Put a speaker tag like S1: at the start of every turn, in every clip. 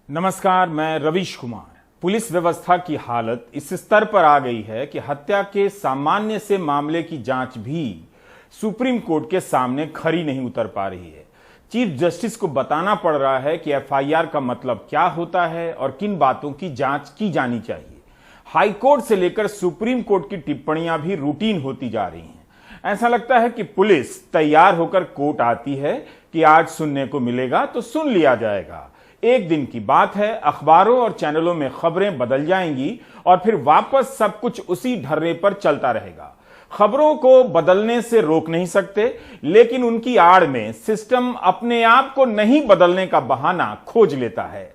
S1: नमस्कार, मैं रवीश कुमार। पुलिस व्यवस्था की हालत इस स्तर पर आ गई है कि हत्या के सामान्य से मामले की जांच भी सुप्रीम कोर्ट के सामने खरी नहीं उतर पा रही है। चीफ जस्टिस को बताना पड़ रहा है कि एफआईआर का मतलब क्या होता है और किन बातों की जांच की जानी चाहिए। हाई कोर्ट से लेकर सुप्रीम कोर्ट की टिप्पणियां भी रूटीन होती जा रही हैं। ऐसा लगता है कि पुलिस तैयार होकर कोर्ट आती है कि आज सुनने को मिलेगा तो सुन लिया जाएगा। एक दिन की बात है, अखबारों और चैनलों में खबरें बदल जाएंगी और फिर वापस सब कुछ उसी ढर्रे पर चलता रहेगा। खबरों को बदलने से रोक नहीं सकते, लेकिन उनकी आड़ में सिस्टम अपने आप को नहीं बदलने का बहाना खोज लेता है।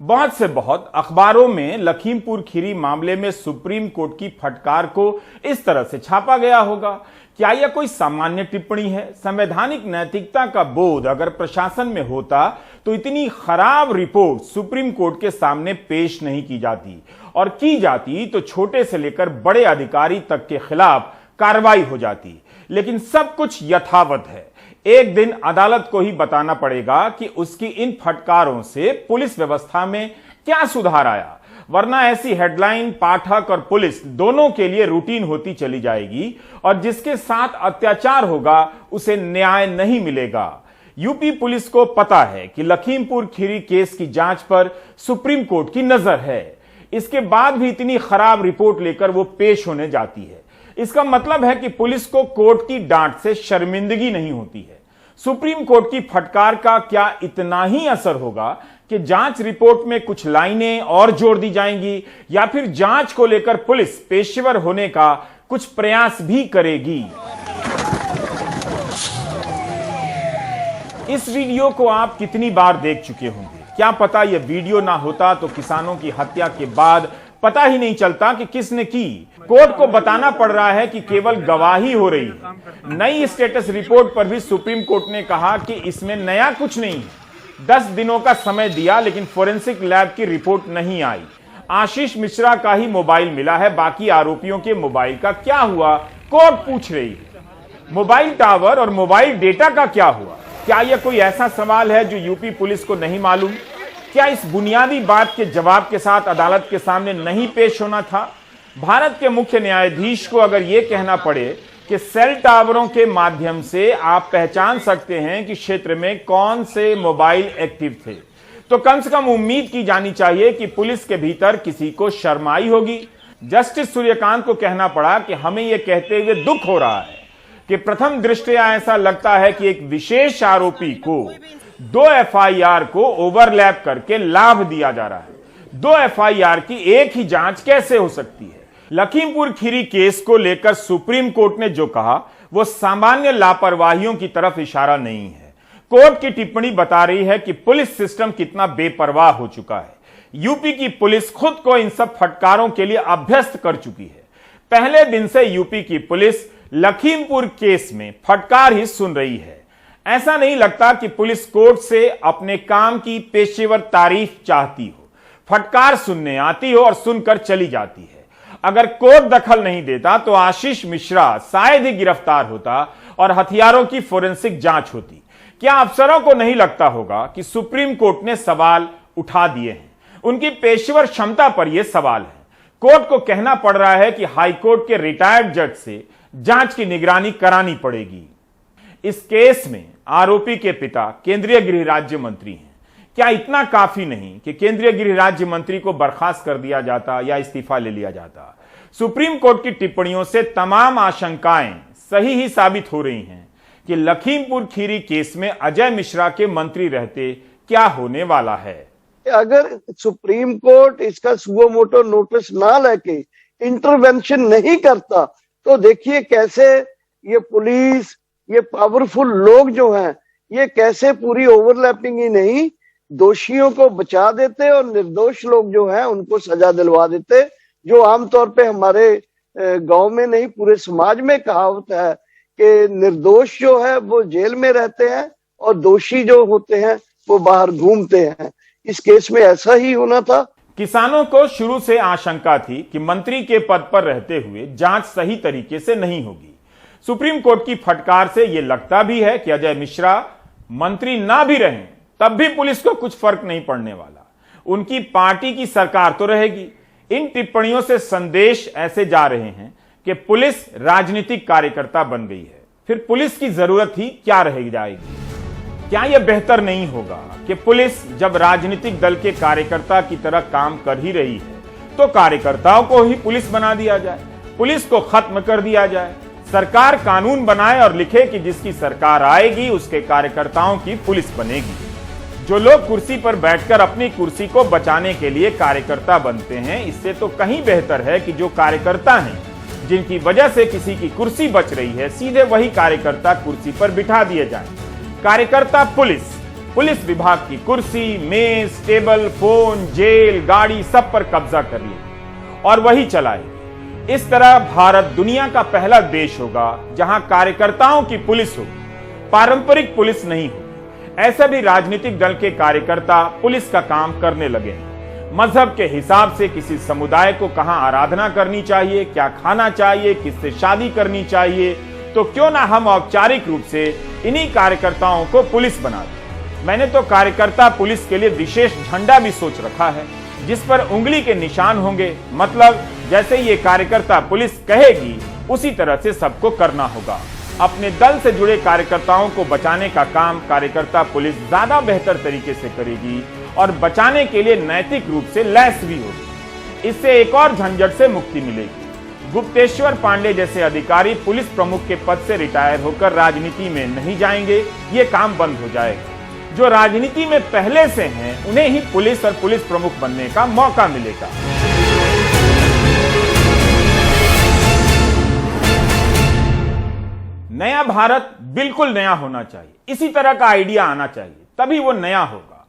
S1: बहुत से बहुत अखबारों में लखीमपुर खीरी मामले में सुप्रीम कोर्ट की फटकार को इस तरह से छापा गया होगा। क्या यह कोई सामान्य टिप्पणी है? संवैधानिक नैतिकता का बोध अगर प्रशासन में होता तो इतनी खराब रिपोर्ट सुप्रीम कोर्ट के सामने पेश नहीं की जाती, और की जाती तो छोटे से लेकर बड़े अधिकारी तक के खिलाफ कार्रवाई हो जाती। लेकिन सब कुछ यथावत है। एक दिन अदालत को ही बताना पड़ेगा कि उसकी इन फटकारों से पुलिस व्यवस्था में क्या सुधार आया, वरना ऐसी हेडलाइन पाठक और पुलिस दोनों के लिए रूटीन होती चली जाएगी और जिसके साथ अत्याचार होगा उसे न्याय नहीं मिलेगा। यूपी पुलिस को पता है कि लखीमपुर खीरी केस की जांच पर सुप्रीम कोर्ट की नजर है। इसके बाद भी इतनी खराब रिपोर्ट लेकर वो पेश होने जाती है। इसका मतलब है कि पुलिस को कोर्ट की डांट से शर्मिंदगी नहीं होती है। सुप्रीम कोर्ट की फटकार का क्या इतना ही असर होगा कि जांच रिपोर्ट में कुछ लाइनें और जोड़ दी जाएंगी, या फिर जांच को लेकर पुलिस पेशेवर होने का कुछ प्रयास भी करेगी? इस वीडियो को आप कितनी बार देख चुके होंगे? क्या पता यह वीडियो ना होता तो किसानों की हत्या के बाद पता ही नहीं चलता कि किसने की। कोर्ट को बताना पड़ रहा है कि केवल गवाही हो रही है। नई स्टेटस रिपोर्ट पर भी सुप्रीम कोर्ट ने कहा कि इसमें नया कुछ नहीं है। 10 दिनों का समय दिया, लेकिन फोरेंसिक लैब की रिपोर्ट नहीं आई। आशीष मिश्रा का ही मोबाइल मिला है, बाकी आरोपियों के मोबाइल का क्या हुआ, कोर्ट पूछ रही है। मोबाइल टावर और मोबाइल डेटा का क्या हुआ? क्या यह कोई ऐसा सवाल है जो यूपी पुलिस को नहीं मालूम? क्या इस बुनियादी बात के जवाब के साथ अदालत के सामने नहीं पेश होना था? भारत के मुख्य न्यायाधीश को अगर यह कहना पड़े कि सेल टावरों के माध्यम से आप पहचान सकते हैं कि क्षेत्र में कौन से मोबाइल एक्टिव थे, तो कम से कम उम्मीद की जानी चाहिए कि पुलिस के भीतर किसी को शर्म आई होगी। जस्टिस सूर्यकांत को कहना पड़ा कि हमें यह कहते हुए दुख हो रहा है कि प्रथम दृष्टया ऐसा लगता है कि एक विशेष आरोपी को 2 एफआईआर को ओवरलैप करके लाभ दिया जा रहा है। 2 एफआईआर की एक ही जांच कैसे हो सकती है? लखीमपुर खीरी केस को लेकर सुप्रीम कोर्ट ने जो कहा वो सामान्य लापरवाहियों की तरफ इशारा नहीं है। कोर्ट की टिप्पणी बता रही है कि पुलिस सिस्टम कितना बेपरवाह हो चुका है। यूपी की पुलिस खुद को इन सब फटकारों के लिए अभ्यस्त कर चुकी है। पहले दिन से यूपी की पुलिस लखीमपुर केस में फटकार ही सुन रही है। ऐसा नहीं लगता कि पुलिस कोर्ट से अपने काम की पेशेवर तारीफ चाहती हो। फटकार सुनने आती हो और सुनकर चली जाती है। अगर कोर्ट दखल नहीं देता तो आशीष मिश्रा शायद ही गिरफ्तार होता और हथियारों की फोरेंसिक जांच होती। क्या अफसरों को नहीं लगता होगा कि सुप्रीम कोर्ट ने सवाल उठा दिए हैं? उनकी पेशेवर क्षमता पर यह सवाल है। कोर्ट को कहना पड़ रहा है कि हाईकोर्ट के रिटायर्ड जज से जांच की निगरानी करानी पड़ेगी। इस केस में आरोपी के पिता केंद्रीय गृह राज्य मंत्री हैं। क्या इतना काफी नहीं कि केंद्रीय गृह राज्य मंत्री को बर्खास्त कर दिया जाता या इस्तीफा ले लिया जाता? सुप्रीम कोर्ट की टिप्पणियों से तमाम आशंकाएं सही ही साबित हो रही हैं कि लखीमपुर खीरी केस में अजय मिश्रा के मंत्री रहते क्या होने वाला है।
S2: अगर सुप्रीम कोर्ट इसका सुओ मोटो नोटिस ना लेके इंटरवेंशन नहीं करता तो देखिए कैसे ये पुलिस, ये पावरफुल लोग जो हैं, ये कैसे पूरी ओवरलैपिंग ही नहीं दोषियों को बचा देते और निर्दोष लोग जो हैं उनको सजा दिलवा देते। जो आमतौर पे हमारे गांव में नहीं पूरे समाज में कहावत है कि निर्दोष जो है वो जेल में रहते हैं और दोषी जो होते हैं वो बाहर घूमते हैं। इस केस में ऐसा ही होना था।
S1: किसानों को शुरू से आशंका थी कि मंत्री के पद पर रहते हुए जांच सही तरीके से नहीं होगी। सुप्रीम कोर्ट की फटकार से यह लगता भी है कि अजय मिश्रा मंत्री ना भी रहें तब भी पुलिस को कुछ फर्क नहीं पड़ने वाला। उनकी पार्टी की सरकार तो रहेगी। इन टिप्पणियों से संदेश ऐसे जा रहे हैं कि पुलिस राजनीतिक कार्यकर्ता बन गई है। फिर पुलिस की जरूरत ही क्या रह जाएगी? क्या यह बेहतर नहीं होगा कि पुलिस जब राजनीतिक दल के कार्यकर्ता की तरह काम कर ही रही है तो कार्यकर्ताओं को ही पुलिस बना दिया जाए, पुलिस को खत्म कर दिया जाए। सरकार कानून बनाए और लिखे कि जिसकी सरकार आएगी उसके कार्यकर्ताओं की पुलिस बनेगी। जो लोग कुर्सी पर बैठकर अपनी कुर्सी को बचाने के लिए कार्यकर्ता बनते हैं, इससे तो कहीं बेहतर है कि जो कार्यकर्ता हैं जिनकी वजह से किसी की कुर्सी बच रही है, सीधे वही कार्यकर्ता कुर्सी पर बिठा दिए जाएं। कार्यकर्ता पुलिस विभाग की कुर्सी, मेज, टेबल, फोन, जेल, गाड़ी सब पर कब्जा कर ले और वही चलाए। इस तरह भारत दुनिया का पहला देश होगा जहां कार्यकर्ताओं की पुलिस हो, पारंपरिक पुलिस नहीं हो। ऐसे भी राजनीतिक दल के कार्यकर्ता पुलिस का काम करने लगे हैं। मजहब के हिसाब से किसी समुदाय को कहां आराधना करनी चाहिए, क्या खाना चाहिए, किससे शादी करनी चाहिए, तो क्यों ना हम औपचारिक रूप से इन्हीं कार्यकर्ताओं को पुलिस बना दें। मैंने तो कार्यकर्ता पुलिस के लिए विशेष झंडा भी सोच रखा है जिस पर उंगली के निशान होंगे। मतलब जैसे ये कार्यकर्ता पुलिस कहेगी उसी तरह से सबको करना होगा। अपने दल से जुड़े कार्यकर्ताओं को बचाने का काम कार्यकर्ता पुलिस ज्यादा बेहतर तरीके से करेगी और बचाने के लिए नैतिक रूप से लैस भी होगी। इससे एक और झंझट से मुक्ति मिलेगी। गुप्तेश्वर पांडे जैसे अधिकारी पुलिस प्रमुख के पद से रिटायर होकर राजनीति में नहीं जाएंगे, ये काम बंद हो जाएगा। जो राजनीति में पहले से हैं उन्हें ही पुलिस और पुलिस प्रमुख बनने का मौका मिलेगा। नया भारत बिल्कुल नया होना चाहिए, इसी तरह का आइडिया आना चाहिए, तभी वो नया होगा।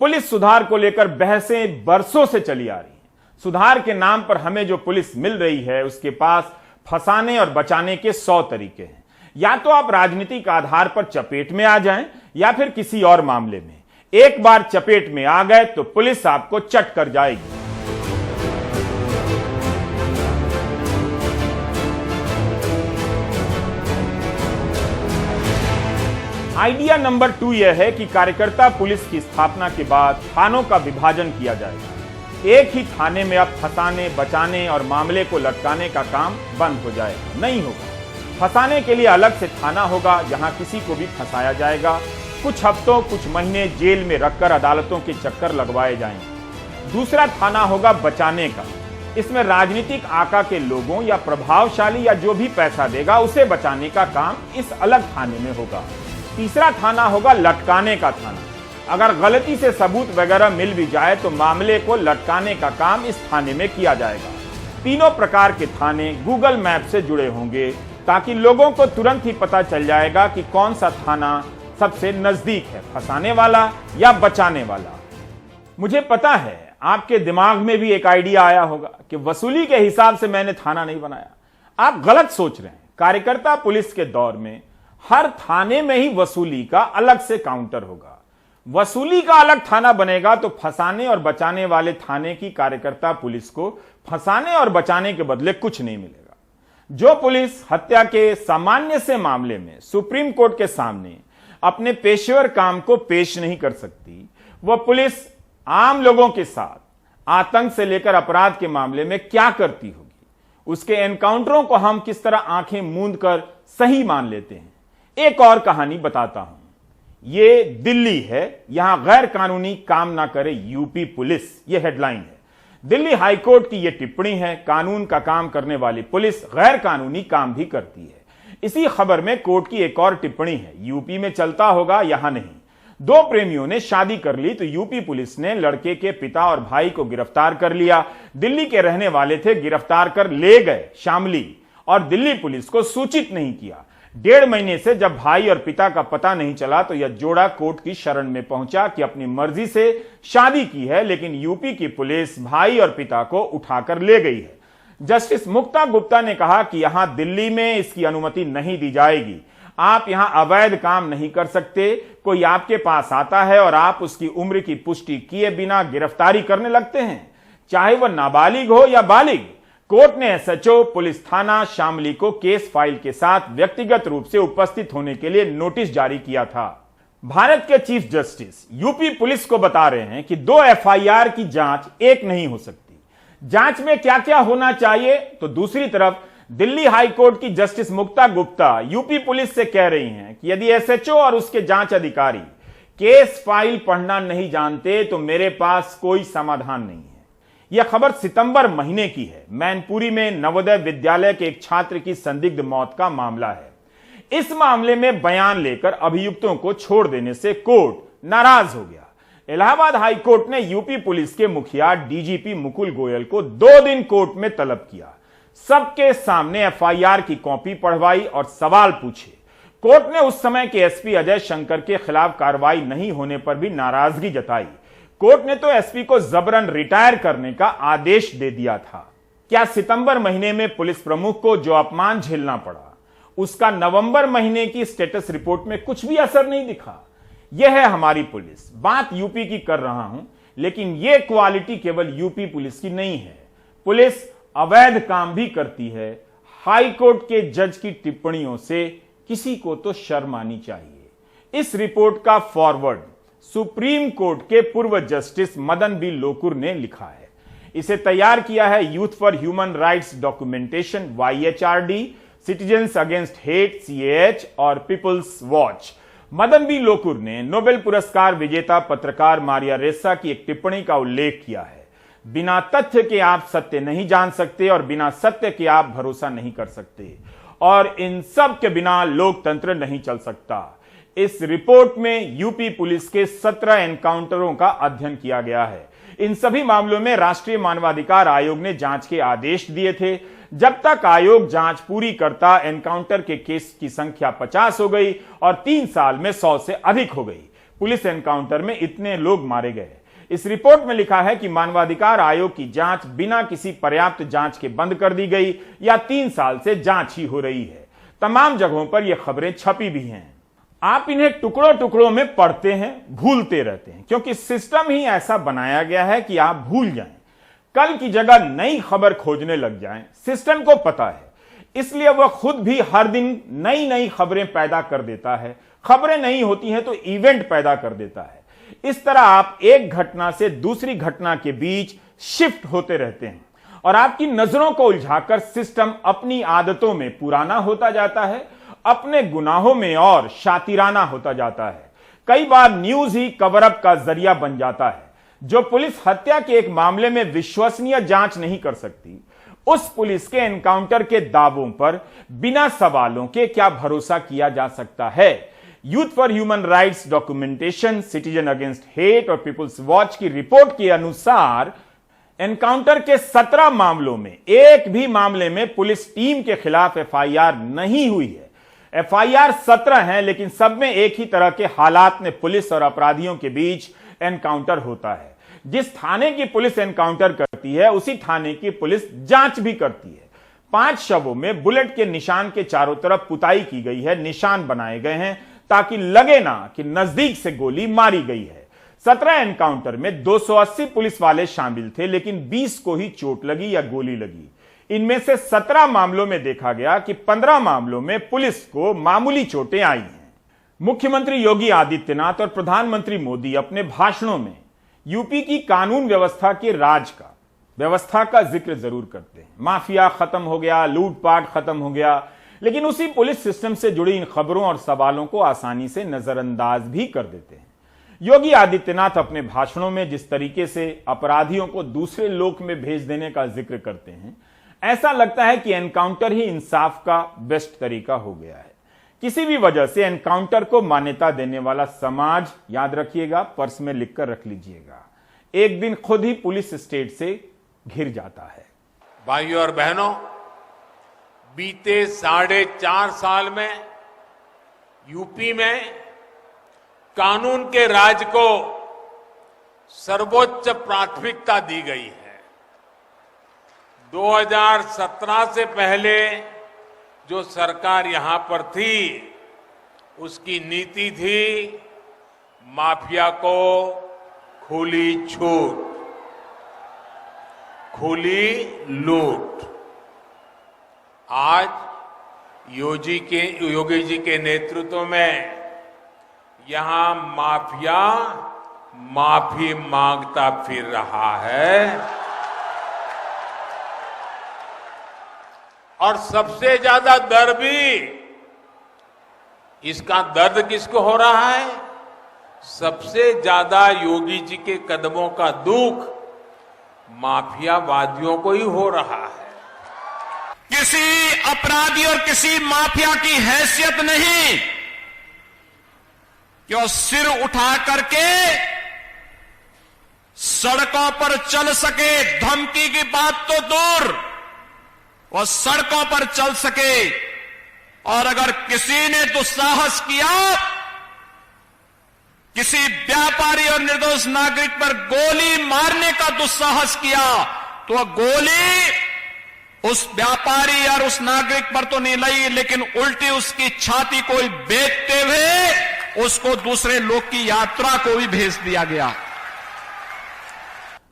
S1: पुलिस सुधार को लेकर बहसें बरसों से चली आ रही हैं। सुधार के नाम पर हमें जो पुलिस मिल रही है उसके पास फंसाने और बचाने के 100 तरीके हैं। या तो आप राजनीतिक आधार पर चपेट में आ जाएं या फिर किसी और मामले में। एक बार चपेट में आ गए तो पुलिस आपको चट कर जाएगी। आइडिया नंबर 2 यह है कि कार्यकर्ता पुलिस की स्थापना के बाद थानों का विभाजन किया जाएगा। एक ही थाने में अब फंसाने, बचाने और मामले को लटकाने का काम बंद हो जाएगा, नहीं होगा। फंसाने के लिए अलग से थाना होगा जहां किसी को भी फंसाया जाएगा। कुछ हफ्तों, कुछ महीने जेल में रखकर अदालतों के चक्कर लगवाए जाएंगे। दूसरा थाना होगा बचाने का। इसमें राजनीतिक आका के लोगों या प्रभावशाली या जो भी पैसा देगा उसे बचाने का काम इस अलग थाने में होगा। तीसरा थाना होगा लटकाने का थाना। अगर गलती से सबूत वगैरह मिल भी जाए तो मामले को लटकाने का काम इस थाने में किया जाएगा। तीनों प्रकार के थाने गूगल मैप से जुड़े होंगे ताकि लोगों को तुरंत ही पता चल जाएगा कि कौन सा थाना सबसे नजदीक है, फंसाने वाला या बचाने वाला। मुझे पता है आपके दिमाग में भी एक आइडिया आया होगा कि वसूली के हिसाब से मैंने थाना नहीं बनाया। आप गलत सोच रहे हैं। कार्यकर्ता पुलिस के दौर में हर थाने में ही वसूली का अलग से काउंटर होगा। वसूली का अलग थाना बनेगा तो फंसाने और बचाने वाले थाने की कार्यकर्ता पुलिस को फंसाने और बचाने के बदले कुछ नहीं मिलेगा। जो पुलिस हत्या के सामान्य से मामले में सुप्रीम कोर्ट के सामने अपने पेशेवर काम को पेश नहीं कर सकती, वह पुलिस आम लोगों के साथ आतंक से लेकर अपराध के मामले में क्या करती होगी। उसके एनकाउंटरों को हम किस तरह आंखें मूंद कर सही मान लेते हैं। एक और कहानी बताता हूं। ये दिल्ली है, यहां गैर कानूनी काम ना करे यूपी पुलिस, ये हेडलाइन है। दिल्ली हाईकोर्ट की यह टिप्पणी है। कानून का काम करने वाली पुलिस गैर कानूनी काम भी करती है। इसी खबर में कोर्ट की एक और टिप्पणी है। यूपी में चलता होगा, यहां नहीं। दो प्रेमियों ने शादी कर ली तो यूपी पुलिस ने लड़के के पिता और भाई को गिरफ्तार कर लिया। दिल्ली के रहने वाले थे, गिरफ्तार कर ले गए शामली और दिल्ली पुलिस को सूचित नहीं किया। 1.5 महीने से जब भाई और पिता का पता नहीं चला तो यह जोड़ा कोर्ट की शरण में पहुंचा कि अपनी मर्जी से शादी की है, लेकिन यूपी की पुलिस भाई और पिता को उठाकर ले गई है। जस्टिस मुक्ता गुप्ता ने कहा कि यहां दिल्ली में इसकी अनुमति नहीं दी जाएगी। आप यहां अवैध काम नहीं कर सकते। कोई आपके पास आता है और आप उसकी उम्र की पुष्टि किए बिना गिरफ्तारी करने लगते हैं, चाहे वह नाबालिग हो या बालिग। कोर्ट ने एसएचओ पुलिस थाना शामली को केस फाइल के साथ व्यक्तिगत रूप से उपस्थित होने के लिए नोटिस जारी किया था। भारत के चीफ जस्टिस यूपी पुलिस को बता रहे हैं कि 2 एफआईआर की जांच एक नहीं हो सकती। जांच में क्या क्या होना चाहिए, तो दूसरी तरफ दिल्ली हाई कोर्ट की justice Mukta Gupta UP police से कह रही हैं कि यदि एसएचओ और उसके जांच अधिकारी केस फाइल पढ़ना नहीं जानते तो मेरे पास कोई समाधान नहीं है। यह खबर सितंबर महीने की है। मैनपुरी में नवोदय विद्यालय के एक छात्र की संदिग्ध मौत का मामला है। इस मामले में बयान लेकर अभियुक्तों को छोड़ देने से कोर्ट नाराज हो गया। इलाहाबाद हाई कोर्ट ने यूपी पुलिस के मुखिया डीजीपी मुकुल गोयल को 2 दिन कोर्ट में तलब किया। सबके सामने एफआईआर की कॉपी पढ़वाई और सवाल पूछे। कोर्ट ने उस समय के एसपी अजय शंकर के खिलाफ कार्रवाई नहीं होने पर भी नाराजगी जताई। कोर्ट ने तो एसपी को जबरन रिटायर करने का आदेश दे दिया था। क्या सितंबर महीने में पुलिस प्रमुख को जो अपमान झेलना पड़ा, उसका नवंबर महीने की स्टेटस रिपोर्ट में कुछ भी असर नहीं दिखा? यह है हमारी पुलिस। बात यूपी की कर रहा हूं, लेकिन यह क्वालिटी केवल यूपी पुलिस की नहीं है। पुलिस अवैध काम भी करती है। हाई कोर्ट के जज की टिप्पणियों से किसी को तो शर्म आनी चाहिए। इस रिपोर्ट का फॉरवर्ड सुप्रीम कोर्ट के पूर्व जस्टिस मदन बी लोकुर ने लिखा है। इसे तैयार किया है youth for human rights documentation YHRD, citizens against hate CAH और people's watch. Madan B Lokur ने नोबेल पुरस्कार विजेता पत्रकार मारिया रेसा की एक टिप्पणी का उल्लेख किया है। बिना तथ्य के आप सत्य नहीं जान सकते और बिना सत्य के आप भरोसा नहीं कर सकते, और इन सब के बिना लोकतंत्र नहीं चल सकता। इस रिपोर्ट में यूपी पुलिस के 17 एनकाउंटरों का अध्ययन किया गया है। इन सभी मामलों में राष्ट्रीय मानवाधिकार आयोग ने जांच के आदेश दिए थे। जब तक आयोग जांच पूरी करता, एनकाउंटर के केस की संख्या 50 हो गई और 3 साल में 100 से अधिक हो गई। पुलिस एनकाउंटर में इतने लोग मारे गए। इस रिपोर्ट में लिखा है कि मानवाधिकार आयोग की जांच बिना किसी पर्याप्त जांच के बंद कर दी गई या 3 साल से जांच ही हो रही है। तमाम जगहों पर यह खबरें छपी भी हैं। आप इन्हें टुकड़ों टुकड़ों में पढ़ते हैं, भूलते रहते हैं, क्योंकि सिस्टम ही ऐसा बनाया गया है कि आप भूल जाएं। कल की जगह नई खबर खोजने लग जाएं। सिस्टम को पता है, इसलिए वह खुद भी हर दिन नई नई खबरें पैदा कर देता है। खबरें नहीं होती हैं तो इवेंट पैदा कर देता है। इस तरह आप एक घटना से दूसरी घटना के बीच शिफ्ट होते रहते हैं और आपकी नजरों को उलझाकर सिस्टम अपनी आदतों में पुराना होता जाता है, अपने गुनाहों में और शातिराना होता जाता है। कई बार न्यूज ही कवर अप का जरिया बन जाता है। जो पुलिस हत्या के एक मामले में विश्वसनीय जांच नहीं कर सकती, उस पुलिस के एनकाउंटर के दावों पर बिना सवालों के क्या भरोसा किया जा सकता है? Youth for human rights documentation, citizen against hate और पीपल्स वॉच की रिपोर्ट के अनुसार एनकाउंटर के 17 मामलों में एक भी मामले में पुलिस टीम के खिलाफ एफआईआर नहीं हुई है। एफआईआर 17 हैं, लेकिन सब में एक ही तरह के हालात में पुलिस और अपराधियों के बीच एनकाउंटर होता है। जिस थाने की पुलिस एनकाउंटर करती है, उसी थाने की पुलिस जांच भी करती है। 5 शवों में बुलेट के निशान के चारों तरफ पुताई की गई है, निशान बनाए गए हैं ताकि लगे ना कि नजदीक से गोली मारी गई है। 17 एनकाउंटर में 280 पुलिस वाले शामिल थे, लेकिन 20 को ही चोट लगी या गोली लगी। इनमें से 17 मामलों में देखा गया कि 15 मामलों में पुलिस को मामूली चोटें आई हैं। मुख्यमंत्री योगी आदित्यनाथ और प्रधानमंत्री मोदी अपने भाषणों में यूपी की कानून व्यवस्था के राज का, व्यवस्था का जिक्र जरूर करते हैं। माफिया खत्म हो गया, लूटपाट खत्म हो गया, लेकिन उसी पुलिस सिस्टम से जुड़ी इन खबरों और सवालों को आसानी से नजरअंदाज भी कर देते हैं। योगी आदित्यनाथ अपने भाषणों में जिस तरीके से अपराधियों को दूसरे लोक में भेज देने का जिक्र करते हैं, ऐसा लगता है कि एनकाउंटर ही इंसाफ का बेस्ट तरीका हो गया है। किसी भी वजह से एनकाउंटर को मान्यता देने वाला समाज, याद रखिएगा, पर्स में लिखकर रख लीजिएगा, एक दिन खुद ही पुलिस स्टेट से घिर जाता है।
S3: भाइयों और बहनों, बीते 4.5 साल में यूपी में कानून के राज को सर्वोच्च प्राथमिकता दी गई है। 2017 से पहले जो सरकार यहां पर थी, उसकी नीति थी माफिया को खुली छूट, खुली लूट। आज योगी जी के नेतृत्व में यहां माफिया माफी मांगता फिर रहा है और सबसे ज्यादा दर्द भी इसका दर्द किसको हो रहा है? सबसे ज्यादा योगी जी के कदमों का दुख माफियावादियों को ही हो रहा है।
S4: किसी अपराधी और किसी माफिया की हैसियत नहीं कि वो सिर उठा करके सड़कों पर चल सके। धमकी की बात तो दूर, वो सड़कों पर चल सके। और अगर किसी ने दुस्साहस किया, किसी व्यापारी और निर्दोष नागरिक पर गोली मारने का दुस्साहस किया, तो वह गोली उस व्यापारी और उस नागरिक पर तो नहीं लगी, लेकिन उल्टी उसकी छाती को बेचते हुए उसको दूसरे लोग की यात्रा को भी भेज दिया गया।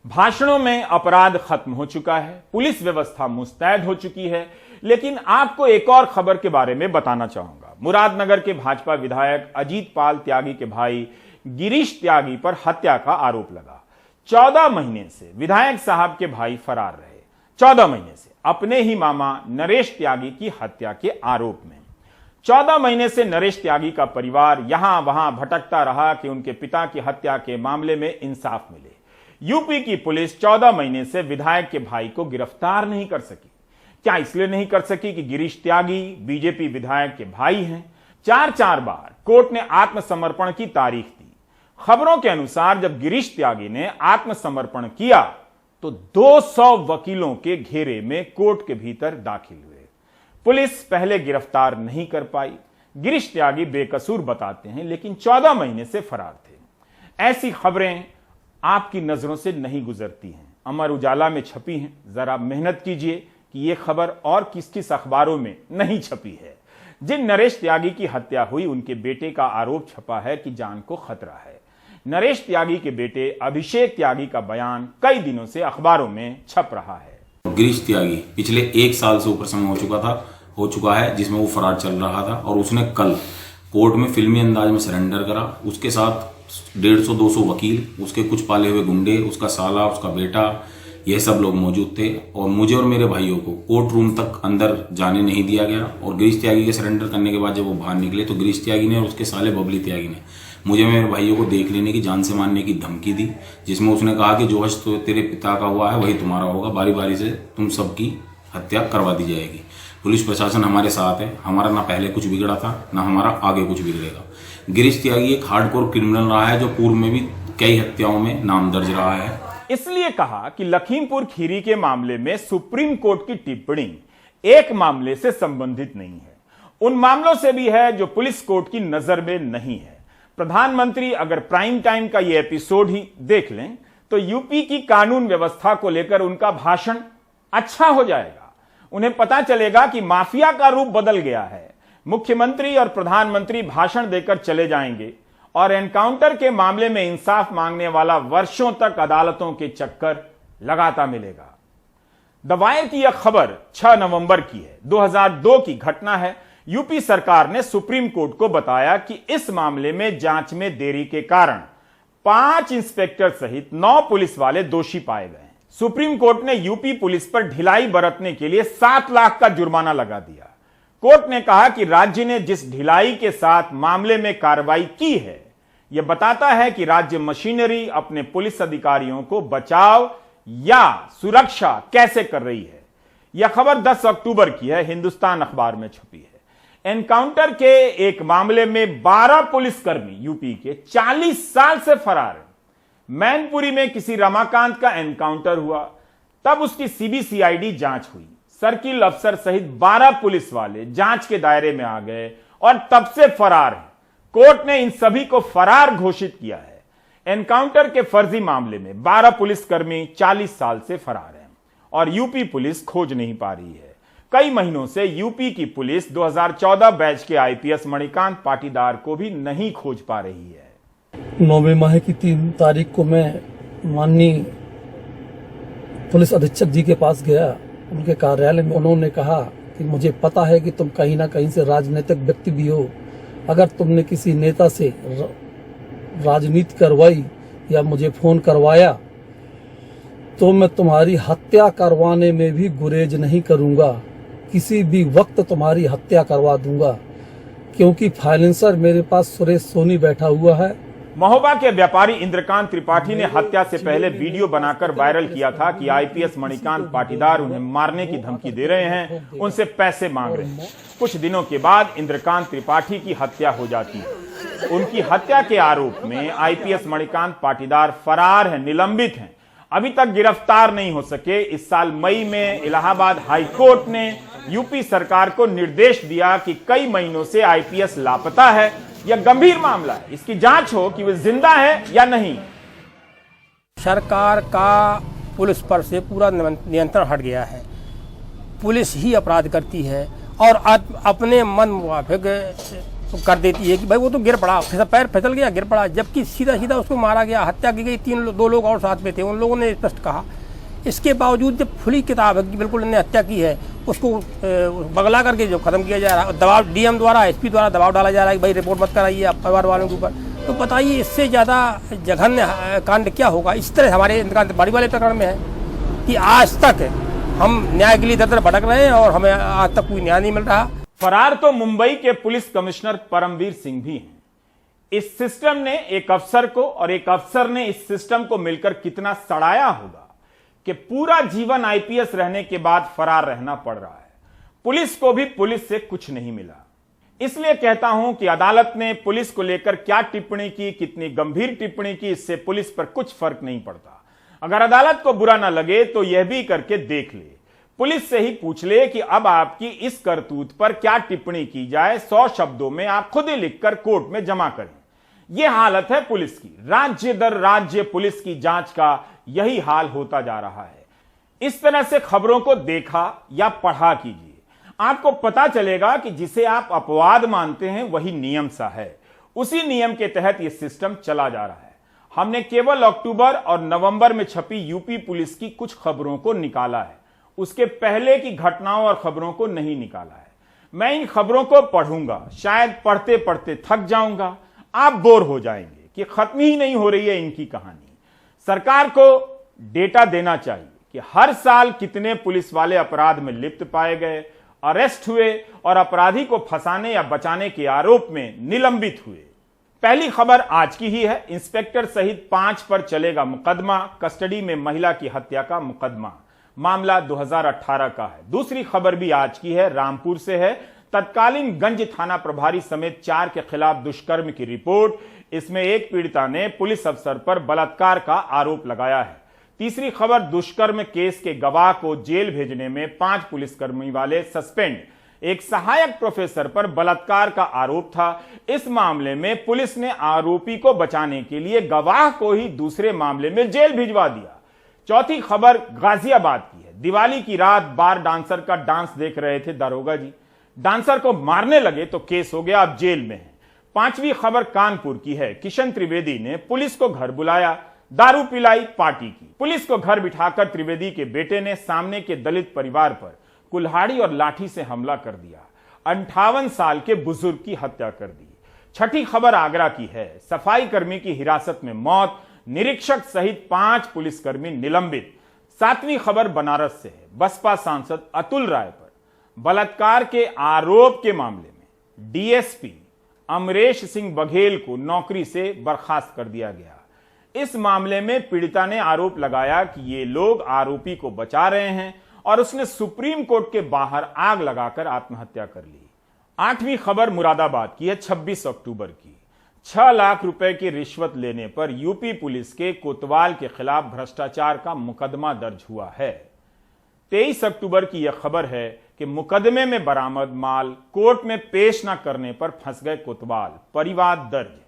S1: भाषणों में अपराध खत्म हो चुका है, पुलिस व्यवस्था मुस्तैद हो चुकी है। लेकिन आपको एक और खबर के बारे में बताना चाहूंगा। मुरादनगर के भाजपा विधायक अजीत पाल त्यागी के भाई गिरीश त्यागी पर हत्या का आरोप लगा। 14 महीने से विधायक साहब के भाई फरार रहे। 14 महीने से अपने ही मामा नरेश त्यागी की हत्या के आरोप में। 14 महीने से नरेश त्यागी का परिवार यहां वहां भटकता रहा कि उनके पिता की हत्या के मामले में इंसाफ मिले। यूपी की पुलिस 14 महीने से विधायक के भाई को गिरफ्तार नहीं कर सकी। क्या इसलिए नहीं कर सकी कि गिरीश त्यागी बीजेपी विधायक के भाई हैं? 4 बार कोर्ट ने आत्मसमर्पण की तारीख दी। खबरों के अनुसार जब गिरीश त्यागी ने आत्मसमर्पण किया तो 200 वकीलों के घेरे में कोर्ट के भीतर दाखिल हुए। पुलिस पहले गिरफ्तार नहीं कर पाई। गिरीश त्यागी बेकसूर बताते हैं, लेकिन 14 महीने से फरार थे। ऐसी खबरें आपकी नजरों से नहीं गुजरती हैं, अमर उजाला में छपी हैं। जरा मेहनत कीजिए कि यह खबर और किस किस अखबारों में नहीं छपी है। जिन नरेश त्यागी की हत्या हुई, उनके बेटे का आरोप छपा है कि जान को खतरा है। नरेश त्यागी के बेटे अभिषेक त्यागी का बयान कई दिनों से अखबारों में छप रहा है।
S5: गिरीश त्यागी पिछले 1 साल से ऊपर समय हो चुका है जिसमें वो फरार चल रहा था, और उसने कल कोर्ट में फिल्मी अंदाज में सरेंडर करा। उसके साथ 150-200 वकील, उसके कुछ पाले हुए गुंडे, उसका साला, उसका बेटा, ये सब लोग मौजूद थे। और मुझे और मेरे भाइयों को कोर्ट रूम तक अंदर जाने नहीं दिया गया। और गिरीश त्यागी के सरेंडर करने के बाद जब वो बाहर निकले तो गिरीश त्यागी ने और उसके साले बबली त्यागी ने मुझे मेरे भाइयों को देख लेने की, जान से मारने की धमकी दी, जिसमें उसने कहा कि जो हश तो तेरे पिता का हुआ है वही तुम्हारा होगा, बारी बारी से तुम सबकी हत्या करवा दी जाएगी। पुलिस प्रशासन हमारे साथ है। हमारा ना पहले कुछ बिगड़ा था, ना हमारा आगे कुछ बिगड़ेगा। गिरीश त्यागी एक हार्डकोर क्रिमिनल रहा है जो पूर्व में भी कई हत्याओं में नाम दर्ज रहा है।
S1: इसलिए कहा कि लखीमपुर खीरी के मामले में सुप्रीम कोर्ट की टिप्पणी एक मामले से संबंधित नहीं है, उन मामलों से भी है जो पुलिस कोर्ट की नजर में नहीं है। प्रधानमंत्री अगर प्राइम टाइम का ये एपिसोड ही देख लें तो यूपी की कानून व्यवस्था को लेकर उनका भाषण अच्छा हो जाएगा। उन्हें पता चलेगा कि माफिया का रूप बदल गया है। मुख्यमंत्री और प्रधानमंत्री भाषण देकर चले जाएंगे और एनकाउंटर के मामले में इंसाफ मांगने वाला वर्षों तक अदालतों के चक्कर लगाता मिलेगा। द वायर की यह खबर 6 नवंबर की है, 2002 की घटना है। यूपी सरकार ने सुप्रीम कोर्ट को बताया कि इस मामले में जांच में देरी के कारण 5 इंस्पेक्टर सहित 9 पुलिस वाले दोषी पाए गए। सुप्रीम कोर्ट ने यूपी पुलिस पर ढिलाई बरतने के लिए 7 लाख का जुर्माना लगा दिया। कोर्ट ने कहा कि राज्य ने जिस ढिलाई के साथ मामले में कार्रवाई की है, यह बताता है कि राज्य मशीनरी अपने पुलिस अधिकारियों को बचाव या सुरक्षा कैसे कर रही है। यह खबर 10 अक्टूबर की है, हिंदुस्तान अखबार में छपी है। एनकाउंटर के एक मामले में 12 पुलिसकर्मी यूपी के 40 साल से फरार हैं। मैनपुरी में किसी रमाकांत का एनकाउंटर हुआ, तब उसकी सीबीसीआईडी जांच हुई। सर्किल अफसर सहित 12 पुलिस वाले जांच के दायरे में आ गए और तब से फरार हैं। कोर्ट ने इन सभी को फरार घोषित किया है। एनकाउंटर के फर्जी मामले में 12 पुलिसकर्मी 40 साल से फरार हैं और यूपी पुलिस खोज नहीं पा रही है। कई महीनों से यूपी की पुलिस 2014 बैच के आईपीएस मणिकांत पाटीदार को भी नहीं खोज पा रही है।
S6: 9वें माह की 3 तारीख को मैं माननीय पुलिस अधीक्षक जी के पास गया। उनके कार्यालय में उन्होंने कहा कि मुझे पता है कि तुम कहीं ना कहीं से राजनीतिक व्यक्ति भी हो। अगर तुमने किसी नेता से राजनीति करवाई या मुझे फोन करवाया तो मैं तुम्हारी हत्या करवाने में भी गुरेज नहीं करूंगा। किसी भी वक्त तुम्हारी हत्या करवा दूंगा, क्योंकि फाइनेंसर मेरे पास सुरेश सोनी बैठा हुआ है।
S1: महोबा के व्यापारी इंद्रकांत त्रिपाठी ने हत्या से पहले वीडियो बनाकर वायरल किया था कि आईपीएस मणिकांत पाटीदार उन्हें मारने की धमकी दे रहे हैं, उनसे पैसे मांग रहे हैं। कुछ दिनों के बाद इंद्रकांत त्रिपाठी की हत्या हो जाती है। उनकी हत्या के आरोप में आईपीएस मणिकांत पाटीदार फरार हैं, निलंबित हैं, अभी तक गिरफ्तार नहीं हो सके। इस साल मई में इलाहाबाद हाई कोर्ट ने यूपी सरकार को निर्देश दिया कि कई महीनों से आईपीएस लापता है, यह गंभीर मामला है, इसकी जांच हो कि वे जिंदा है या नहीं।
S7: सरकार का पुलिस पर से पूरा नियंत्रण हट गया है। पुलिस ही अपराध करती है और अपने मन मुताबिक कर देती है कि भाई वो तो गिर पड़ा, पैर फिसल गया, गिर पड़ा, जबकि सीधा सीधा उसको मारा गया, हत्या की गई। दो लोग और साथ में थे, उन लोगों ने स्पष्ट कहा। इसके बावजूद जब खुली किताब है कि बिल्कुल इन्हें हत्या की है, उसको बगला करके जो खत्म किया जा रहा है, दबाव डीएम द्वारा, एसपी द्वारा दबाव डाला जा रहा है कि भाई रिपोर्ट मत कराइए आप परिवार वालों के ऊपर। तो बताइए इससे ज़्यादा जघन्य कांड क्या होगा। इस तरह हमारे इंद्रकांत बाड़ी वाले प्रकरण में है कि आज तक हम न्याय के लिए दर भटक रहे हैं और हमें आज तक कोई न्याय नहीं मिल रहा।
S1: फरार तो मुंबई के पुलिस कमिश्नर परमवीर सिंह भी हैं। इस सिस्टम ने एक अफसर को और एक अफसर ने इस सिस्टम को मिलकर कितना सड़ाया होगा कि पूरा जीवन आईपीएस रहने के बाद फरार रहना पड़ रहा है। पुलिस को भी पुलिस से कुछ नहीं मिला। इसलिए कहता हूं कि अदालत ने पुलिस को लेकर क्या टिप्पणी की, कितनी गंभीर टिप्पणी की, इससे पुलिस पर कुछ फर्क नहीं पड़ता। अगर अदालत को बुरा ना लगे तो यह भी करके देख ले, पुलिस से ही पूछ ले कि अब आपकी इस करतूत पर क्या टिप्पणी की जाए। 100 शब्दों में आप खुद ही लिखकर कोर्ट में जमा करें। यह हालत है पुलिस की। राज्य दर राज्य पुलिस की जांच का यही हाल होता जा रहा है। इस तरह से खबरों को देखा या पढ़ा कीजिए, आपको पता चलेगा कि जिसे आप अपवाद मानते हैं वही नियम सा है। उसी नियम के तहत यह सिस्टम चला जा रहा है। हमने केवल अक्टूबर और नवंबर में छपी यूपी पुलिस की कुछ खबरों को निकाला है, उसके पहले की घटनाओं और खबरों को नहीं निकाला है। मैं इन खबरों को पढ़ूंगा, शायद पढ़ते पढ़ते थक जाऊंगा, आप बोर हो जाएंगे कि खत्म ही नहीं हो रही है इनकी कहानी। सरकार को डेटा देना चाहिए कि हर साल कितने पुलिस वाले अपराध में लिप्त पाए गए, अरेस्ट हुए और अपराधी को फंसाने या बचाने के आरोप में निलंबित हुए। पहली खबर आज की ही है। इंस्पेक्टर सहित 5 पर चलेगा मुकदमा, कस्टडी में महिला की हत्या का मुकदमा। मामला 2018 का है। दूसरी खबर भी आज की है, रामपुर से है। तत्कालीन गंज थाना प्रभारी समेत 4 के खिलाफ दुष्कर्म की रिपोर्ट। इसमें एक पीड़िता ने पुलिस अफसर पर बलात्कार का आरोप लगाया है। तीसरी खबर, दुष्कर्म केस के गवाह को जेल भेजने में 5 पुलिसकर्मी वाले सस्पेंड। एक सहायक प्रोफेसर पर बलात्कार का आरोप था। इस मामले में पुलिस ने आरोपी को बचाने के लिए गवाह को ही दूसरे मामले में जेल भिजवा दिया। चौथी खबर गाजियाबाद की है। दिवाली की रात बार डांसर का डांस देख रहे थे दारोगा जी, डांसर को मारने लगे तो केस हो गया, अब जेल में है। पांचवी खबर कानपुर की है। किशन त्रिवेदी ने पुलिस को घर बुलाया, दारू पिलाई, पार्टी की। पुलिस को घर बिठाकर त्रिवेदी के बेटे ने सामने के दलित परिवार पर कुल्हाड़ी और लाठी से हमला कर दिया। 58 साल के बुजुर्ग की हत्या कर दी। छठी खबर आगरा की है। सफाई कर्मी की हिरासत में मौत, निरीक्षक सहित 5 पुलिसकर्मी निलंबित। 7वीं खबर बनारस से है। बसपा सांसद अतुल राय पर बलात्कार के आरोप के मामले में डीएसपी अमरेश सिंह बघेल को नौकरी से बर्खास्त कर दिया गया। इस मामले में पीड़िता ने आरोप लगाया कि ये लोग आरोपी को बचा रहे हैं और उसने सुप्रीम कोर्ट के बाहर आग लगाकर आत्महत्या कर ली। 8वीं खबर मुरादाबाद की है, 26 अक्टूबर की। 6 लाख रुपए की रिश्वत लेने पर यूपी पुलिस के कोतवाल के खिलाफ भ्रष्टाचार का मुकदमा दर्ज हुआ है। 23 अक्टूबर की यह खबर है कि मुकदमे में बरामद माल कोर्ट में पेश न करने पर फंस गए कोतवाल, परिवाद दर्ज।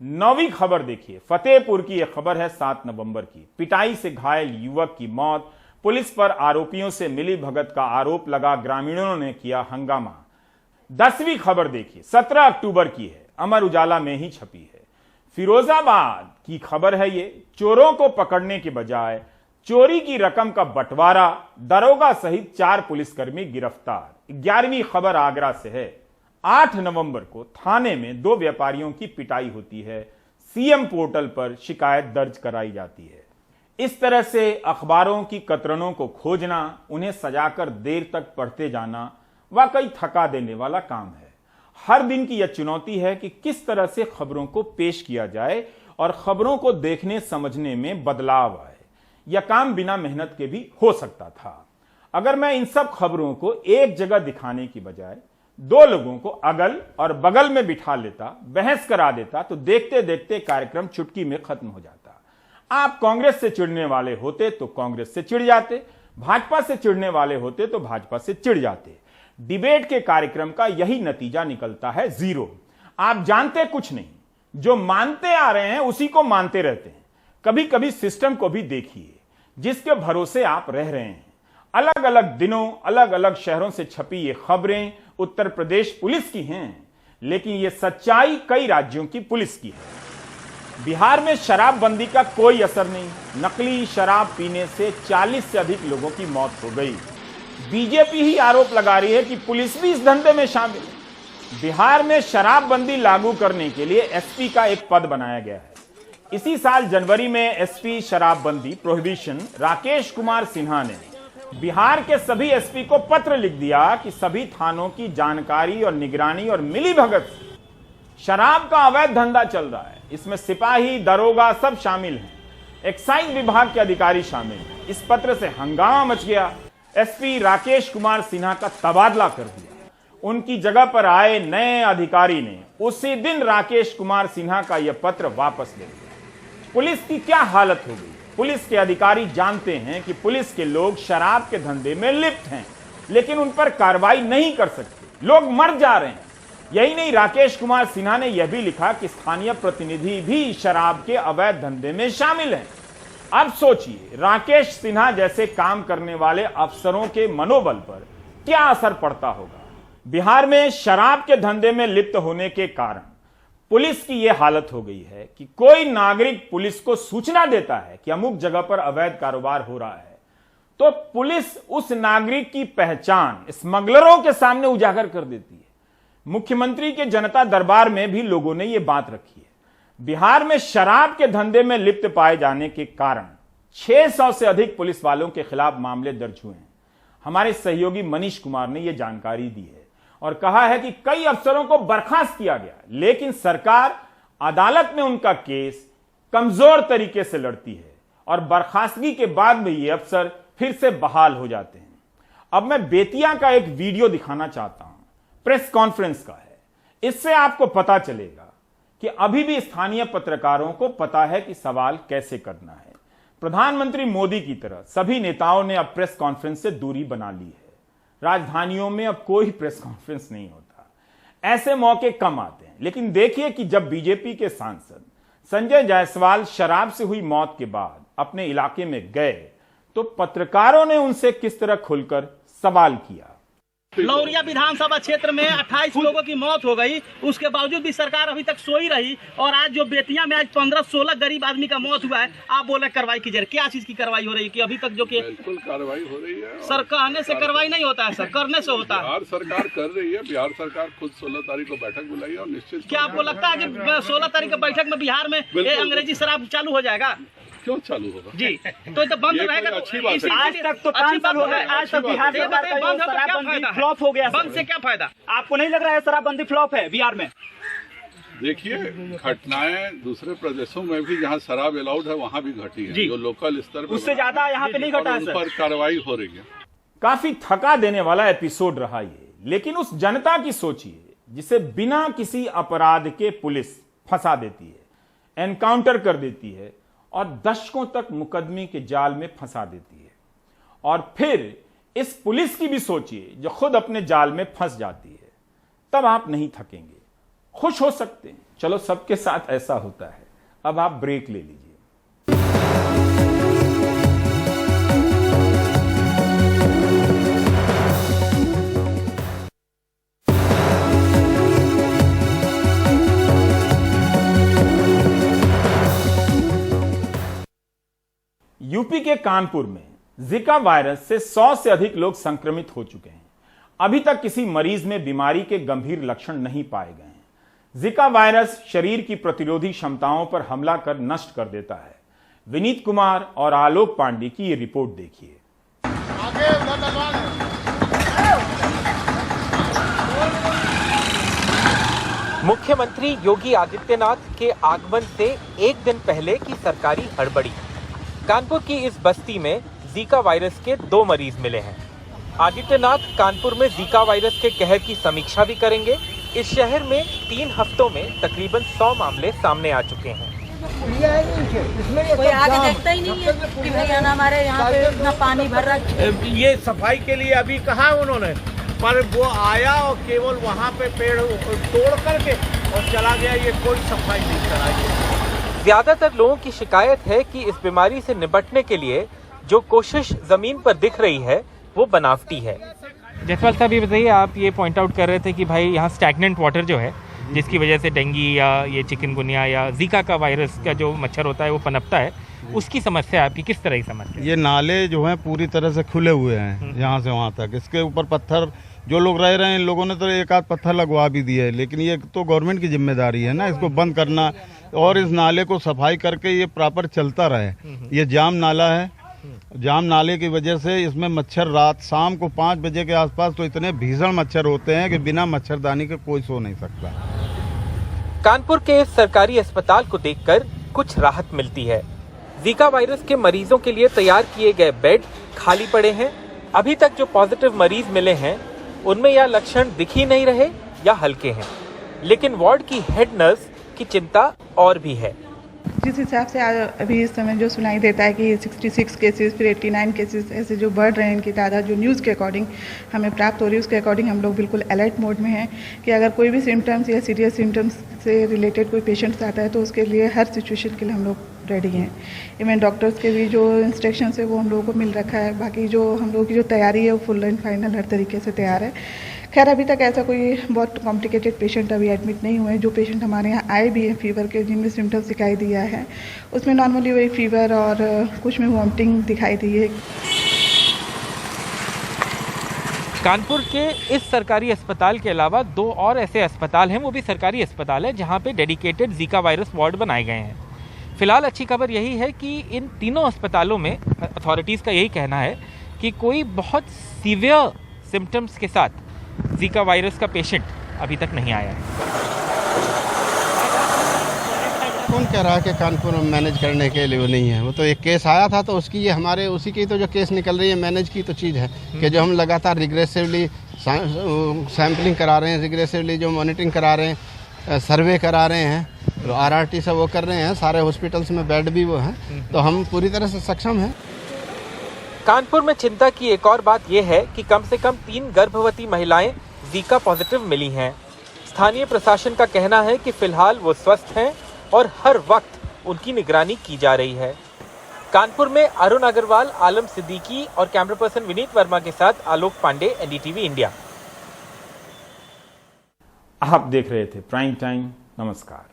S1: 9वीं खबर देखिए, फतेहपुर की यह खबर है 7 नवंबर की। पिटाई से घायल युवक की मौत, पुलिस पर आरोपियों से मिली भगत का आरोप लगा, ग्रामीणों ने किया हंगामा। 10वीं खबर देखिए, 17 अक्टूबर की है, अमर उजाला में ही छपी है। फिरोजाबाद की खबर है ये। चोरों को पकड़ने के बजाय चोरी की रकम का बंटवारा, दरोगा सहित 4 पुलिसकर्मी गिरफ्तार। 11वीं खबर आगरा से है। 8 नवंबर को थाने में 2 व्यापारियों की पिटाई होती है। सीएम पोर्टल पर शिकायत दर्ज कराई जाती है। इस तरह से अखबारों की कतरनों को खोजना, उन्हें सजाकर देर तक पढ़ते जाना वाकई थका देने वाला काम है। हर दिन की यह चुनौती है कि किस तरह से खबरों को पेश किया जाए और खबरों को देखने समझने में बदलाव आए। यह काम बिना मेहनत के भी हो सकता था। अगर मैं इन सब खबरों को एक जगह दिखाने की बजाय दो लोगों को अगल और बगल में बिठा लेता, बहस करा देता, तो देखते देखते कार्यक्रम चुटकी में खत्म हो जाता। आप कांग्रेस से चिढ़ने वाले होते तो कांग्रेस से चिढ़ जाते, भाजपा से चिढ़ने वाले होते तो भाजपा से चिढ़ जाते। डिबेट के कार्यक्रम का यही नतीजा निकलता है, जीरो। आप जानते कुछ नहीं, जो मानते आ रहे हैं उसी को मानते रहते हैं। कभी कभी सिस्टम को भी देखिए जिसके भरोसे आप रह रहे हैं। अलग अलग दिनों अलग अलग शहरों से छपी ये खबरें उत्तर प्रदेश पुलिस की हैं, लेकिन ये सच्चाई कई राज्यों की पुलिस की है। बिहार में शराबबंदी का कोई असर नहीं। नकली शराब पीने से 40 से अधिक लोगों की मौत हो गई। बीजेपी ही आरोप लगा रही है कि पुलिस भी इस धंधे में शामिल है। बिहार में शराबबंदी लागू करने के लिए एसपी का एक पद बनाया गया है। इसी साल जनवरी में एसपी शराबबंदी प्रोहिबिशन राकेश कुमार सिन्हा ने बिहार के सभी एसपी को पत्र लिख दिया कि सभी थानों की जानकारी और निगरानी और मिलीभगत से शराब का अवैध धंधा चल रहा है। इसमें सिपाही, दरोगा सब शामिल हैं, एक्साइज विभाग के अधिकारी शामिल हैं। इस पत्र से हंगामा मच गया। एसपी राकेश कुमार सिन्हा का तबादला कर दिया। उनकी जगह पर आए नए अधिकारी ने उसी दिन राकेश कुमार सिन्हा का यह पत्र वापस ले लिया। पुलिस की क्या हालत हो गई। पुलिस के अधिकारी जानते हैं कि पुलिस के लोग शराब के धंधे में लिप्त हैं, लेकिन उन पर कार्रवाई नहीं कर सकते। लोग मर जा रहे हैं। यही नहीं, राकेश कुमार सिन्हा ने यह भी लिखा कि स्थानीय प्रतिनिधि भी शराब के अवैध धंधे में शामिल हैं। अब सोचिए, राकेश सिन्हा जैसे काम करने वाले अफसरों के मनोबल पर क्या असर पड़ता होगा। बिहार में शराब के धंधे में लिप्त होने के कारण पुलिस की यह हालत हो गई है कि कोई नागरिक पुलिस को सूचना देता है कि अमुक जगह पर अवैध कारोबार हो रहा है, तो पुलिस उस नागरिक की पहचान स्मगलरों के सामने उजागर कर देती है। मुख्यमंत्री के जनता दरबार में भी लोगों ने यह बात रखी है। बिहार में शराब के धंधे में लिप्त पाए जाने के कारण 600 से अधिक पुलिस वालों के खिलाफ मामले दर्ज हुए हैं। हमारे सहयोगी मनीष कुमार ने यह जानकारी दी है और कहा है कि कई अफसरों को बर्खास्त किया गया, लेकिन सरकार अदालत में उनका केस कमजोर तरीके से लड़ती है और बर्खास्तगी के बाद भी ये अफसर फिर से बहाल हो जाते हैं। अब मैं बेतिया का एक वीडियो दिखाना चाहता हूं, प्रेस कॉन्फ्रेंस का है। इससे आपको पता चलेगा कि अभी भी स्थानीय पत्रकारों को पता है कि सवाल कैसे करना है। प्रधानमंत्री मोदी की तरह सभी नेताओं ने अब प्रेस कॉन्फ्रेंस से दूरी बना ली है। राजधानियों में अब कोई प्रेस कॉन्फ्रेंस नहीं होता। ऐसे मौके कम आते हैं, लेकिन देखिए कि जब बीजेपी के सांसद संजय जायसवाल शराब से हुई मौत के बाद अपने इलाके में गए तो पत्रकारों ने उनसे किस तरह खुलकर सवाल किया।
S8: लौरिया विधानसभा क्षेत्र में 28 लोगों की मौत हो गई, उसके बावजूद भी सरकार अभी तक सोई रही। और आज जो बेतिया में आज 15-16 गरीब आदमी का मौत हुआ है, आप बोले कार्रवाई कीजिए। क्या चीज की कार्रवाई हो रही है कि अभी तक जो कि
S9: बिल्कुल कार्रवाई हो रही है।
S8: सर कहने से कार्रवाई नहीं होता है, सर करने से होता है।
S9: बिहार सरकार कर रही है। बिहार सरकार खुद 16 तारीख को बैठक बुलाई है और निश्चित।
S8: क्या आपको लगता है कि 16 तारीख की बैठक में बिहार में अंग्रेजी शराब चालू हो जाएगा?
S9: क्यों चालू होगा जी?
S8: तो बंद रहेगा।
S9: अच्छी बात है।
S8: आज तक तो 5 साल हो गए, आज तक बिहार में शराबबंदी फ्लॉप हो गया। बंद से क्या फायदा? आपको नहीं लग रहा है शराबबंदी फ्लॉप है बिहार में?
S9: देखिए, घटनाएं दूसरे प्रदेशों में भी जहां शराब अलाउड है वहां भी घटी है, जो लोकल स्तर पर
S8: उससे ज्यादा यहाँ पे नहीं घटा है।
S9: उन पर कार्रवाई हो रही है।
S1: काफी थका देने वाला एपिसोड रहा ये, लेकिन उस जनता की सोचिए जिसे बिना किसी अपराध के पुलिस फंसा देती है, एनकाउंटर कर देती है और दशकों तक मुकदमे के जाल में फंसा देती है। और फिर इस पुलिस की भी सोचिए जो खुद अपने जाल में फंस जाती है। तब आप नहीं थकेंगे, खुश हो सकते हैं। चलो, सबके साथ ऐसा होता है। अब आप ब्रेक ले लीजिए। यूपी के कानपुर में जिका वायरस से 100 से अधिक लोग संक्रमित हो चुके हैं। अभी तक किसी मरीज में बीमारी के गंभीर लक्षण नहीं पाए गए हैं। जिका वायरस शरीर की प्रतिरोधी क्षमताओं पर हमला कर नष्ट कर देता है। विनीत कुमार और आलोक पांडे की ये रिपोर्ट देखिए।
S10: मुख्यमंत्री योगी आदित्यनाथ के आगमन से एक दिन पहले की सरकारी हड़बड़ी। कानपुर की इस बस्ती में जीका वायरस के 2 मरीज मिले हैं। आदित्यनाथ कानपुर में जीका वायरस के कहर की समीक्षा भी करेंगे। इस शहर में 3 हफ्तों में तकरीबन 100 मामले सामने आ चुके हैं।
S11: कोई आगे देखता ही नहीं है कि भैया ना हमारे यहाँ पे इतना पानी भर रहा है।
S8: ये सफाई के लिए अभी कहा उन्होंने, पर वो आया और केवल वहाँ पे पेड़ तोड़ करके और चला गया। ये कोई सफाई नहीं कराई।
S10: ज्यादातर लोगों की शिकायत है कि इस बीमारी से निपटने के लिए जो कोशिश जमीन पर दिख रही है वो बनावटी है।
S7: जसवाल साहब ये बताइए, आप ये पॉइंट आउट कर रहे थे कि भाई यहाँ स्टैग्नेंट वाटर जो है, जिसकी वजह से डेंगू या ये चिकनगुनिया या जीका का वायरस का जो मच्छर होता है वो पनपता है, उसकी समस्या आपकी किस तरह की समस्या?
S12: ये नाले जो हैं पूरी तरह से खुले हुए हैं यहाँ से वहाँ तक। इसके ऊपर पत्थर जो लोग रह रहे हैं, इन लोगों ने तो एक आध पत्थर लगवा भी दिए, लेकिन ये तो गवर्नमेंट की जिम्मेदारी है ना इसको बंद करना और इस नाले को सफाई करके ये प्रॉपर चलता रहे। ये जाम नाला है, जाम नाले की वजह से इसमें मच्छर रात शाम को 5 बजे के आसपास तो इतने भीषण मच्छर होते हैं कि बिना मच्छरदानी के कोई सो नहीं सकता।
S10: कानपुर के इस सरकारी अस्पताल को देखकर कुछ राहत मिलती है। जीका वायरस के मरीजों के लिए तैयार किए गए बेड खाली पड़े हैं। अभी तक जो पॉजिटिव मरीज मिले हैं उनमें या लक्षण दिख ही नहीं रहे या हल्के हैं, लेकिन वार्ड की हेड नर्स की चिंता और भी है।
S11: जिस हिसाब से अभी इस समय जो सुनाई देता है कि 66 केसेस फिर 89 केसेस ऐसे जो बढ़ रहे हैं, इनकी तादाद जो न्यूज़ के अकॉर्डिंग हमें प्राप्त हो रही है, उसके अकॉर्डिंग हम लोग बिल्कुल अलर्ट मोड में हैं कि अगर कोई भी सिम्टम्स या सीरियस सिम्टम्स से रिलेटेड कोई पेशेंट्स आता है तो उसके लिए हर सिचुएशन के लिए हम लोग रेडी हैं। इवन डॉक्टर्स के भी जो इंस्ट्रक्शंस है वो हम लोगों को मिल रखा है। बाकी जो हम लोगों की जो तैयारी है वो फुल एंड फाइनल हर तरीके से तैयार है। खैर अभी तक ऐसा कोई बहुत कॉम्प्लिकेटेड पेशेंट अभी एडमिट नहीं हुए। जो पेशेंट हमारे यहाँ आए भी हैं फीवर के, जिनमें सिम्टम्स दिखाई दिया है, उसमें नॉर्मली वही फीवर और कुछ में वॉमिटिंग दिखाई दी है।
S10: कानपुर के इस सरकारी अस्पताल के अलावा 2 और ऐसे अस्पताल हैं, वो भी सरकारी अस्पताल है जहाँ पे डेडिकेटेड जीका वायरस वार्ड बनाए गए हैं। फिलहाल अच्छी खबर यही है कि इन तीनों अस्पतालों में अथॉरिटीज़ का यही कहना है कि कोई बहुत सीवियर सिम्टम्स के साथ जीका वायरस का पेशेंट अभी तक नहीं आया है।
S12: कौन कह रहा है कि कानपुर में मैनेज करने के लिए वो नहीं है? वो तो एक केस आया था तो उसकी ये हमारे उसी की तो जो केस निकल रही है मैनेज की तो चीज़ है कि जो हम लगातार रिग्रेसिवली सैम्पलिंग करा रहे हैं, रिग्रेसिवली जो मॉनिटरिंग करा रहे हैं, सर्वे करा रहे हैं, तो RRT से वो कर रहे हैं। सारे हॉस्पिटल्स में बेड भी वो हैं, तो हम पूरी तरह से सक्षम हैं।
S10: कानपुर में चिंता की एक और बात यह है कि कम से कम 3 गर्भवती महिलाएं जीका पॉजिटिव मिली हैं। स्थानीय प्रशासन का कहना है कि फिलहाल वो स्वस्थ हैं और हर वक्त उनकी निगरानी की जा रही है। कानपुर में अरुण अग्रवाल, आलम सिद्दीकी और कैमरा पर्सन विनीत वर्मा के साथ आलोक पांडे, NDTV इंडिया।
S1: आप देख रहे थे प्राइम टाइम। नमस्कार।